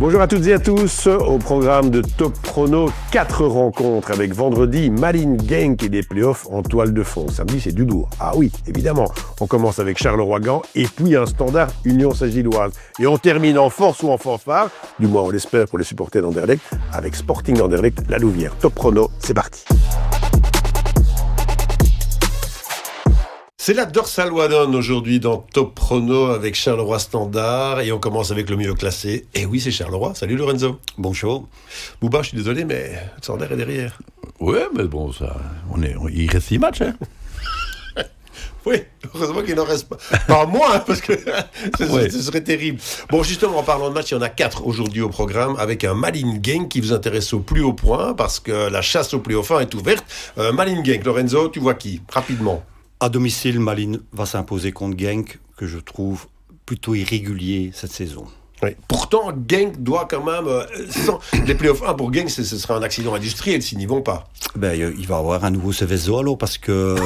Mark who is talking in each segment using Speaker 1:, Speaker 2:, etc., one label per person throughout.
Speaker 1: Bonjour à toutes et à tous, au programme de Top Prono, 4 rencontres avec vendredi Malines Genk et des playoffs en toile de fond. Samedi c'est du lourd, ah oui évidemment, on commence avec Charleroi-Gand et puis un Standard Union Saint-Gilloise. Et on termine en force ou en fanfare, du moins on l'espère pour les supporters d'Anderlecht, avec Sporting d'Anderlecht, la Louvière. Top Prono, c'est parti. C'est la Dorsal One aujourd'hui dans Top Prono avec Charleroi Standard et on commence avec le mieux classé. Et oui, c'est Charleroi. Salut Lorenzo.
Speaker 2: Bonjour.
Speaker 1: Bouba, je suis désolé, mais Standard est derrière.
Speaker 3: Ouais, mais bon, ça, il reste 6 matchs, hein.
Speaker 1: Oui, heureusement qu'il n'en reste pas moins, parce que ce serait terrible. Bon, justement, en parlant de match, il y en a 4 aujourd'hui au programme, avec un Malines Genk qui vous intéresse au plus haut point, parce que la chasse au play-off 1 est ouverte. Malines Genk, Lorenzo, tu vois qui? Rapidement.
Speaker 2: À domicile, Malines va s'imposer contre Genk, que je trouve plutôt irrégulier cette saison.
Speaker 1: Oui. Pourtant, Genk doit quand même... les playoffs 1 pour Genk, ce sera un accident industriel s'ils n'y vont pas.
Speaker 2: Il va avoir un nouveau Seveso alors, parce que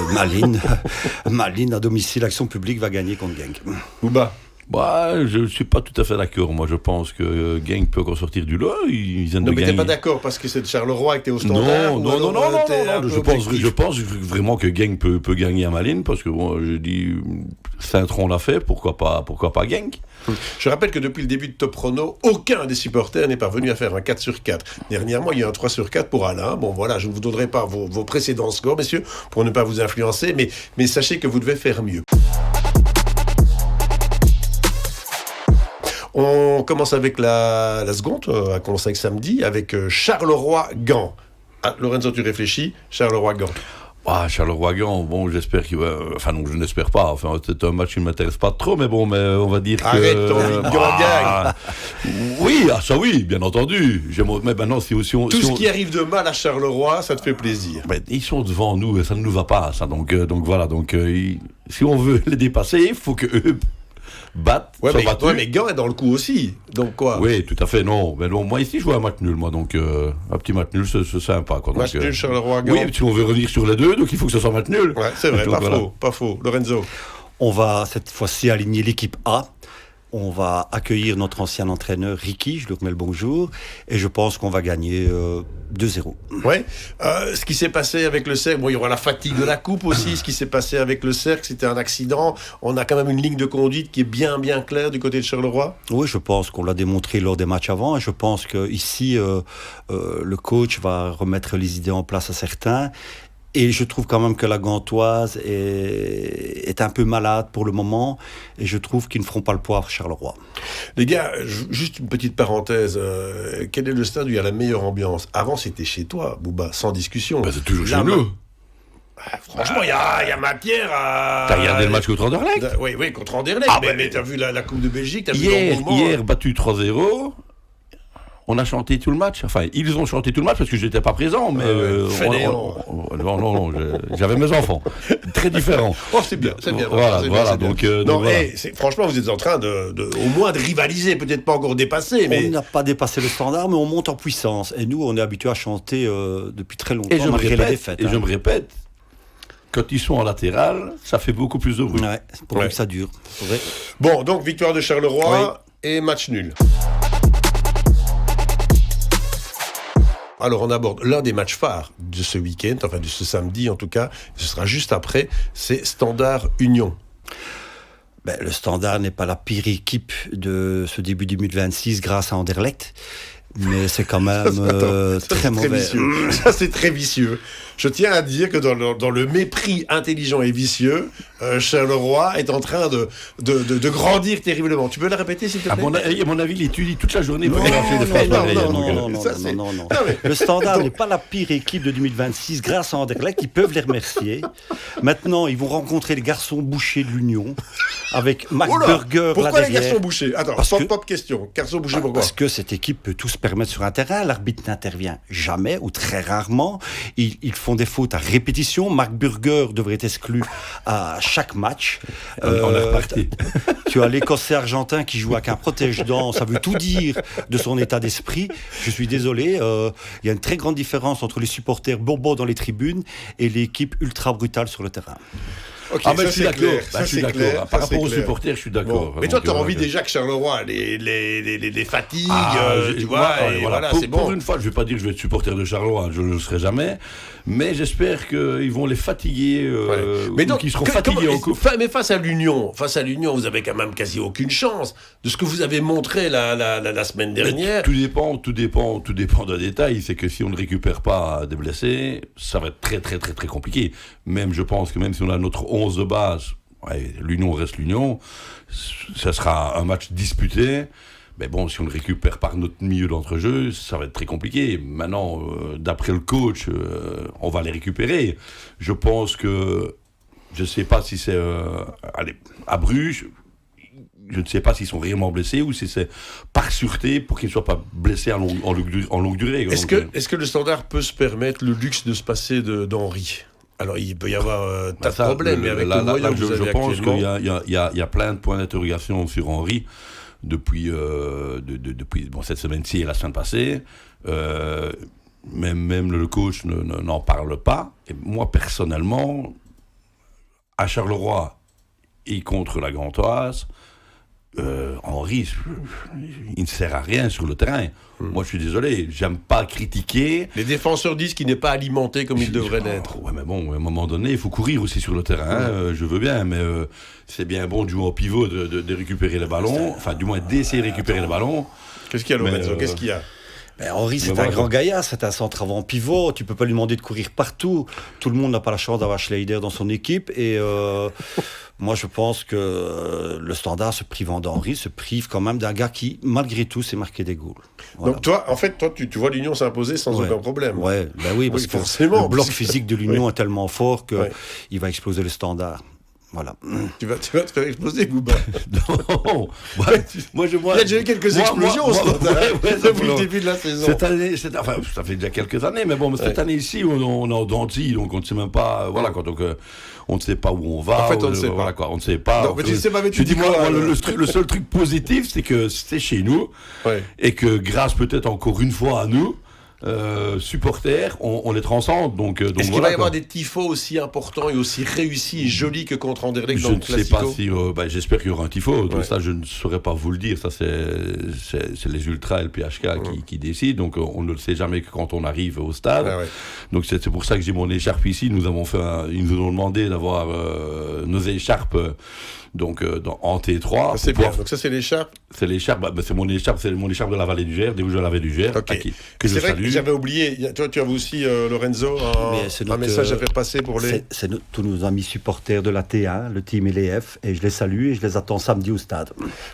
Speaker 2: Malines à domicile, Action Publique va gagner contre Genk.
Speaker 1: Bouba.
Speaker 3: Bah, je ne suis pas tout à fait d'accord. Moi, je pense que Genk peut encore sortir du lot. Ils viennent de gagner.
Speaker 1: Mais t'es pas d'accord parce que c'est de Charleroi et que t'es au Standard?
Speaker 3: Non. Je pense vraiment que Genk peut gagner à Malines parce que bon, je dis Saint-Tron l'a fait. Pourquoi pas Genk?
Speaker 1: Je rappelle que depuis le début de Top Prono, aucun des supporters n'est parvenu à faire un 4 sur 4. Dernièrement, il y a un 3 sur 4 pour Alain. Bon, voilà, je ne vous donnerai pas vos précédents scores, messieurs, pour ne pas vous influencer, mais sachez que vous devez faire mieux. On commence avec la seconde, on va commencer avec samedi, avec Charleroi-Gand. Ah, Lorenzo, tu réfléchis, Charleroi-Gand.
Speaker 3: Ah, Charleroi-Gand, bon, j'espère qu'il va... Enfin, non, je n'espère pas. Enfin, c'est un match qui ne m'intéresse pas trop, mais bon, on va dire
Speaker 1: Arrête ton gagne.
Speaker 3: Oui, ça oui, bien entendu. Mais maintenant, si on...
Speaker 1: Tout ce qui arrive de mal à Charleroi, ça te fait plaisir.
Speaker 3: Mais ils sont devant nous, et ça ne nous va pas, ça. Donc voilà, si on veut les dépasser, il faut qu'eux battent.
Speaker 1: Ouais, mais Gand est dans le coup aussi. Donc quoi?
Speaker 3: Oui, tout à fait, non. Mais bon, moi ici, je joue un match nul, moi. Donc, un petit match nul, c'est sympa. Quoi.
Speaker 1: Match nul, Charleroi-Gand.
Speaker 3: Oui, si on veut revenir sur les deux, donc il faut que ce soit match nul.
Speaker 1: Ouais, c'est vrai, pas faux. Lorenzo.
Speaker 2: On va cette fois-ci aligner l'équipe A. On va accueillir notre ancien entraîneur Ricky, je lui remets le bonjour, et je pense qu'on va gagner 2-0.
Speaker 1: Ouais. Ce qui s'est passé avec le Cercle, bon, il y aura la fatigue de la coupe aussi. Ce qui s'est passé avec le Cercle, c'était un accident. On a quand même une ligne de conduite qui est bien claire du côté de Charleroi.
Speaker 2: Oui, je pense qu'on l'a démontré lors des matchs avant, et je pense qu'ici, le coach va remettre les idées en place à certains. Et je trouve quand même que la Gantoise est un peu malade pour le moment. Et je trouve qu'ils ne feront pas le poids à Charleroi.
Speaker 1: Les gars, juste une petite parenthèse. Quel est le stade où il y a la meilleure ambiance? Avant, c'était chez toi, Bouba, sans discussion.
Speaker 3: Bah, c'est toujours chez nous.
Speaker 1: Franchement, il y a matière à...
Speaker 3: T'as regardé le match contre Anderlecht?
Speaker 1: Oui, contre Anderlecht. Mais t'as vu la Coupe de Belgique, t'as vu l'engouement.
Speaker 3: Hier, battu 3-0... On a chanté tout le match. Enfin, ils ont chanté tout le match parce que je n'étais pas présent. Mais non, j'avais mes enfants. Très différents.
Speaker 1: Oh, c'est bien.
Speaker 3: Voilà. Donc,
Speaker 1: franchement, vous êtes en train au moins de rivaliser, peut-être pas encore dépasser. Mais...
Speaker 2: On n'a pas dépassé le Standard, mais on monte en puissance. Et nous, on est habitués à chanter depuis très longtemps, malgré les défaites.
Speaker 3: Et je me répète, quand ils sont en latéral, ça fait beaucoup plus de bruit.
Speaker 2: Ouais, c'est pour que ça dure.
Speaker 1: Bon, donc victoire de Charleroi et match nul. Alors on aborde l'un des matchs phares de ce week-end, enfin de ce samedi en tout cas, ce sera juste après, c'est Standard Union.
Speaker 2: Le Standard n'est pas la pire équipe de ce début 2026 grâce à Anderlecht, mais c'est quand même très mauvais.
Speaker 1: Ça c'est très vicieux. Je tiens à dire que dans le mépris intelligent et vicieux, Charleroi est en train de grandir terriblement. Tu peux le répéter s'il te plaît?
Speaker 3: À mon avis, il étudie toute la journée pour
Speaker 2: lâcher des phrases pareilles. Non. Le Standard n'est pas la pire équipe de 2026 grâce à Anderlecht. Ils peuvent les remercier. Maintenant, ils vont rencontrer les garçons bouchers de l'Union. avec
Speaker 1: Oh là,
Speaker 2: McBurger là
Speaker 1: pourquoi les
Speaker 2: derrière.
Speaker 1: garçons bouchés? Attends,
Speaker 2: Parce que-
Speaker 1: pop question. Garçons bouchés, pourquoi?
Speaker 2: Parce que cette équipe peut tout se permettre sur un terrain. L'arbitre n'intervient jamais ou très rarement. Ils font des fautes à répétition. Marc Burger devrait être exclu à chaque match.
Speaker 3: On est reparti.
Speaker 2: Tu as l'Écossais argentin qui joue avec un protège-dents. Ça veut tout dire de son état d'esprit. Je suis désolé. Il y a une très grande différence entre les supporters bobos dans les tribunes et l'équipe ultra brutale sur le terrain.
Speaker 1: Ok,
Speaker 3: Ah, ben,
Speaker 1: ça,
Speaker 3: je suis
Speaker 1: c'est
Speaker 3: d'accord.
Speaker 1: clair.
Speaker 3: Bah,
Speaker 1: Ça,
Speaker 3: je suis
Speaker 1: c'est
Speaker 3: d'accord.
Speaker 1: clair.
Speaker 3: Par
Speaker 1: Ça,
Speaker 3: rapport
Speaker 1: c'est
Speaker 3: aux
Speaker 1: clair.
Speaker 3: supporters, je suis
Speaker 1: Bon.
Speaker 3: d'accord.
Speaker 1: Mais toi,
Speaker 3: Donc,
Speaker 1: tu as envie déjà que Charleroi les fatigue, tu vois, et voilà, c'est bon.
Speaker 3: Pour une fois, je ne vais pas dire que je vais être supporter de Charleroi, je ne le serai jamais, mais j'espère qu'ils vont les fatiguer,
Speaker 1: Mais donc,
Speaker 3: qu'ils seront fatigués en coupe.
Speaker 1: mais face à l'Union, vous avez quand même quasi aucune chance de ce que vous avez montré la semaine dernière.
Speaker 3: Tout dépend d'un détail. C'est que si on ne récupère pas des blessés, ça va être très très très très compliqué. Même, je pense que même si on a notre 11 de base, l'Union reste l'Union, ça sera un match disputé. Mais bon, si on le récupère par notre milieu d'entrejeu, ça va être très compliqué. Maintenant, d'après le coach, on va les récupérer. Je pense que, je ne sais pas si c'est à Bruges, je ne sais pas s'ils sont réellement blessés ou si c'est par sûreté pour qu'ils ne soient pas blessés en longue durée.
Speaker 1: Est-ce que le Standard peut se permettre le luxe de se passer d'Henry? Alors, il peut y avoir tas de problèmes, mais avec le moyen que vous avez
Speaker 3: je pense
Speaker 1: actuellement...
Speaker 3: qu'il y a plein de points d'interrogation sur Henry depuis cette semaine-ci et la semaine passée. Même le coach n'en parle pas. Et moi, personnellement, à Charleroi et contre la Gantoise, Henry, il ne sert à rien sur le terrain. Moi, je suis désolé, j'aime pas critiquer.
Speaker 1: Les défenseurs disent qu'il n'est pas alimenté comme il devrait l'être.
Speaker 3: Ouais, mais bon, à un moment donné, il faut courir aussi sur le terrain. Je veux bien, mais c'est bien bon de jouer au pivot, de récupérer les ballons. Enfin, du moins, d'essayer de récupérer les ballons.
Speaker 1: Qu'est-ce qu'il y a, Lorenzo? Qu'est-ce qu'il y a?
Speaker 2: Henry, c'est un grand gaillard, c'est un centre avant pivot. Tu peux pas lui demander de courir partout. Tout le monde n'a pas la chance d'avoir Schneider dans son équipe. Et moi, je pense que le Standard, se privant d'Henry, se prive quand même d'un gars qui, malgré tout, s'est marqué des goals. Voilà.
Speaker 1: Donc toi, tu vois l'Union s'imposer sans aucun problème.
Speaker 2: Ouais, oui, parce que
Speaker 1: forcément,
Speaker 2: le bloc physique de l'Union est tellement fort qu'il va exploser le Standard. Voilà.
Speaker 1: Tu vas te faire exploser, Bouba.
Speaker 3: Non. Moi,
Speaker 1: il y a déjà eu quelques explosions depuis le début de la saison.
Speaker 3: Cette année, ça fait déjà quelques années, mais bon, cette année ici, on est en dentille, donc on ne sait même pas. Voilà, donc on ne sait pas où on va.
Speaker 1: En fait, on ne sait pas.
Speaker 3: Voilà, quoi, on ne sait pas.
Speaker 1: Non, mais tu sais pas, mais tu dis quoi
Speaker 3: le seul truc positif, c'est que c'est chez nous, et que grâce peut-être encore une fois à nous, supporters, on est transcende. Donc,
Speaker 1: est-ce qu'il va y avoir des tifos aussi importants et aussi réussis et jolis que contre Anderlecht dans le Classico?
Speaker 3: Je ne sais pas si... j'espère qu'il y aura un tifo. Donc ça, je ne saurais pas vous le dire. Ça, c'est les Ultras et le PHK qui décident. Donc on ne le sait jamais que quand on arrive au stade. Donc c'est pour ça que j'ai mon écharpe ici. Ils nous ont demandé d'avoir nos écharpes en T3.
Speaker 1: C'est bien. Donc ça, c'est l'écharpe.
Speaker 3: C'est l'écharpe. C'est mon écharpe de la Vallée du Gers, des Rouges de la Vallée du Gers. Que
Speaker 1: c'est vrai que j'avais oublié. Toi, tu avais aussi, Lorenzo, un message à faire passer pour les...
Speaker 2: C'est tous nos amis supporters de la T1, le team et les F, et je les salue et je les attends samedi au stade.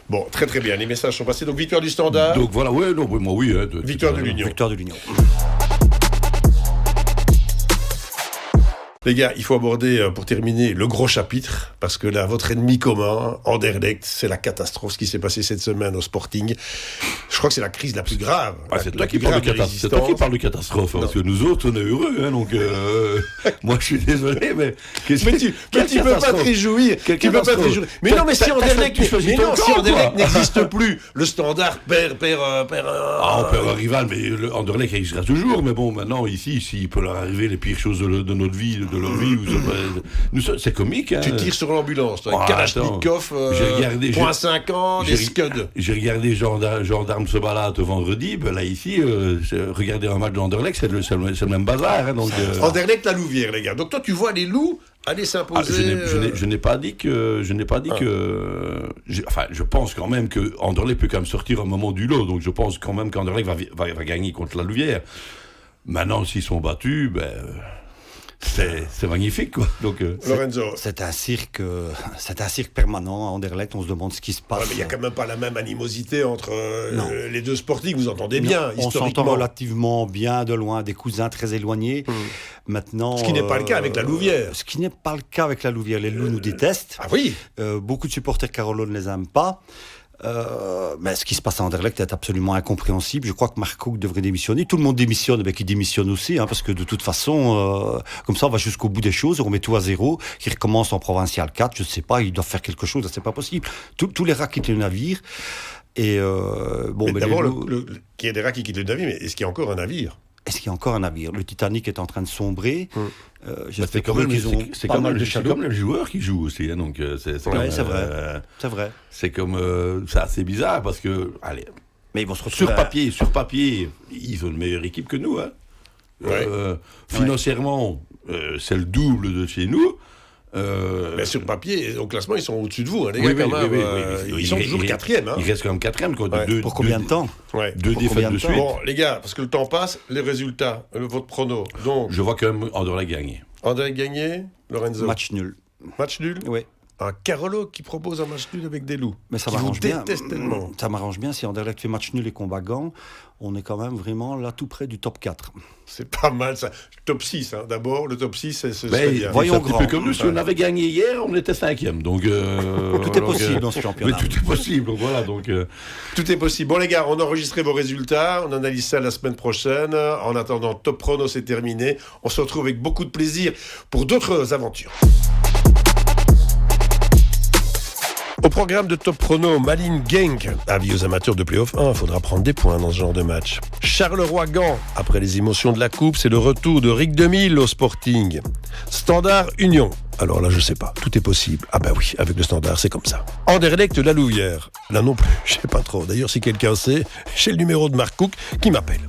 Speaker 1: Bon, très très bien. Les messages sont passés. Donc victoire du Standard.
Speaker 3: Donc voilà,
Speaker 1: Victoire de l'Union.
Speaker 2: Victoire de l'Union.
Speaker 1: Les gars, il faut aborder, pour terminer, le gros chapitre, parce que là, votre ennemi commun, Anderlecht, c'est la catastrophe, ce qui s'est passé cette semaine au Sporting. Je crois que c'est la crise la plus grave.
Speaker 3: C'est toi qui parles de catastrophe, parce que nous autres, on est heureux, donc moi je suis désolé, mais...
Speaker 1: tu peux pas te réjouir. Mais non, mais si Anderlecht n'existe plus, le Standard perd...
Speaker 3: on perd un rival, mais Anderlecht existera toujours, mais bon, maintenant, ici, il peut leur arriver les pires choses de notre vie, de leur vie, c'est comique. Hein.
Speaker 1: Tu tires sur l'ambulance, toi, Kalachnikov, .5 ans, des Scuds.
Speaker 3: J'ai regardé Gendarme se balade vendredi, là ici, regarder un match d'Anderlecht, c'est le même bazar. Hein,
Speaker 1: Anderlecht, la Louvière, les gars. Donc toi, tu vois les loups aller s'imposer...
Speaker 3: Je n'ai pas dit que... je pense quand même que Anderlecht peut quand même sortir un moment du lot, donc je pense quand même qu'Anderlecht va gagner contre la Louvière. Maintenant, s'ils sont battus, c'est magnifique, quoi. Donc,
Speaker 1: Lorenzo.
Speaker 2: C'est un cirque permanent à Anderlecht. On se demande ce qui se passe.
Speaker 1: Ouais, mais il n'y a quand même pas la même animosité entre
Speaker 2: Non.
Speaker 1: les deux sportifs, vous entendez bien,
Speaker 2: On
Speaker 1: historiquement.
Speaker 2: s'entend relativement bien de loin, des cousins très éloignés. Maintenant,
Speaker 1: Ce qui n'est pas le cas avec la Louvière.
Speaker 2: Ce qui n'est pas le cas avec la Louvière. Les Loups nous détestent.
Speaker 1: Ah oui.
Speaker 2: Beaucoup de supporters Carolo ne les aiment pas. Mais ce qui se passe à Anderlecht est absolument incompréhensible. Je crois que Mark Cook devrait démissionner. Tout le monde démissionne, mais qu'il démissionne aussi, parce que de toute façon, comme ça, on va jusqu'au bout des choses, on met tout à zéro, qu'il recommence en Provincial 4, je ne sais pas, ils doivent faire quelque chose, c'est pas possible. Tous les rats quittent le navire. Et
Speaker 1: Mais d'abord, qu'il y ait des rats qui quittent le navire, mais est-ce qu'il y a encore un navire ?
Speaker 2: Est-ce qu'il y a encore un navire ? Le Titanic est en train de sombrer.
Speaker 3: c'est comme les joueurs qui jouent aussi. Donc c'est
Speaker 2: vrai. C'est vrai.
Speaker 3: C'est comme c'est assez bizarre parce que allez,
Speaker 2: mais ils vont se retrouver
Speaker 3: sur papier, ils ont une meilleure équipe que nous.
Speaker 1: Ouais.
Speaker 3: Financièrement, c'est le double de chez nous.
Speaker 1: Mais sur papier, au classement, ils sont au-dessus de vous, les gars, quand même. Ils sont toujours quatrième.
Speaker 3: Ils restent quand même quatrième.
Speaker 2: Pour combien de temps ?
Speaker 3: Deux défaites de suite.
Speaker 1: Bon, les gars, parce que le temps passe, les résultats, votre prono. Donc,
Speaker 3: je vois quand même Anderlecht gagner.
Speaker 1: Anderlecht gagné, Lorenzo.
Speaker 2: Match nul.
Speaker 1: Match nul ?
Speaker 2: Oui.
Speaker 1: Un Carolo qui propose un match nul avec des loups.
Speaker 2: Mais ça
Speaker 1: qui
Speaker 2: m'arrange
Speaker 1: vous
Speaker 2: bien.
Speaker 1: déteste tellement.
Speaker 2: Ça m'arrange bien. Si Anderlecht fait match nul et combat gant, on est quand même vraiment là tout près du top 4.
Speaker 1: C'est pas mal ça. Top 6, d'abord, le top 6, c'est bien.
Speaker 2: Voyons
Speaker 3: un petit
Speaker 2: grand.
Speaker 3: peu comme nous, si on avait gagné hier, on était 5e. Donc,
Speaker 2: tout est possible dans ce championnat.
Speaker 3: Mais tout est possible, donc voilà.
Speaker 1: Tout est possible. Bon les gars, on a enregistré vos résultats, on analyse ça la semaine prochaine. En attendant, Top Prono, c'est terminé. On se retrouve avec beaucoup de plaisir pour d'autres aventures. Au programme de Top Prono, Malines Genk. Avis aux amateurs de Playoff 1, il faudra prendre des points dans ce genre de match. Charleroi-Gand. Après les émotions de la Coupe, c'est le retour de Rick Demille au Sporting. Standard Union. Alors là, je sais pas, tout est possible. Ah bah oui, avec le Standard, c'est comme ça. Anderlecht la Louvière. Là non plus, je sais pas trop. D'ailleurs, si quelqu'un sait, j'ai le numéro de Mark Cook qui m'appelle.